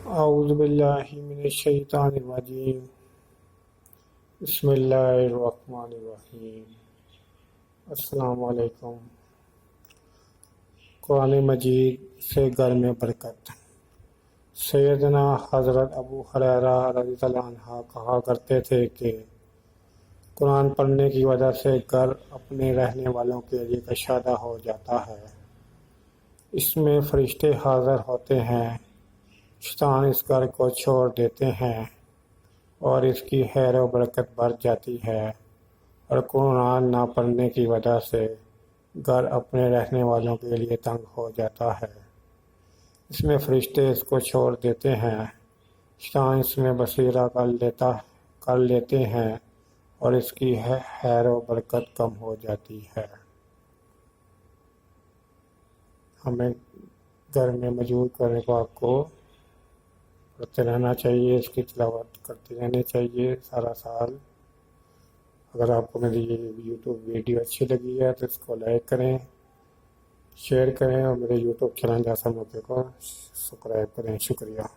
اعوذ باللہ من الشیطان الرجیم بسم اللہ الرحمن الرحیم۔ السلام علیکم۔ قرآن مجید سے گھر میں برکت۔ سیدنا حضرت ابو ہریرہ رضی اللہ عنہ کہا کرتے تھے کہ قرآن پڑھنے کی وجہ سے گھر اپنے رہنے والوں کے لیے کشادہ ہو جاتا ہے۔ اس میں فرشتے حاضر ہوتے ہیں، شیطان اس گھر کو چھوڑ دیتے ہیں اور اس کی خیر و برکت بڑھ جاتی ہے، اور قرآن نہ پڑھنے کی وجہ سے گھر اپنے رہنے والوں کے لیے تنگ ہو جاتا ہے۔ اس میں فرشتے اس کو چھوڑ دیتے ہیں، شیطان اس میں بصیرہ کر لیتے ہیں اور اس کی خیر و برکت کم ہو جاتی ہے۔ ہمیں گھر میں موجود قرآن پاک کو پڑھتے رہنا چاہیے، اس کی تلاوت کرتے رہنے چاہیے سارا سال۔ اگر آپ کو میری یہ یوٹیوب ویڈیو اچھی لگی ہے تو اس کو لائک کریں، شیئر کریں اور میرے یوٹیوب چینل جیسا موقع کو سبسکرائب کریں۔ شکریہ۔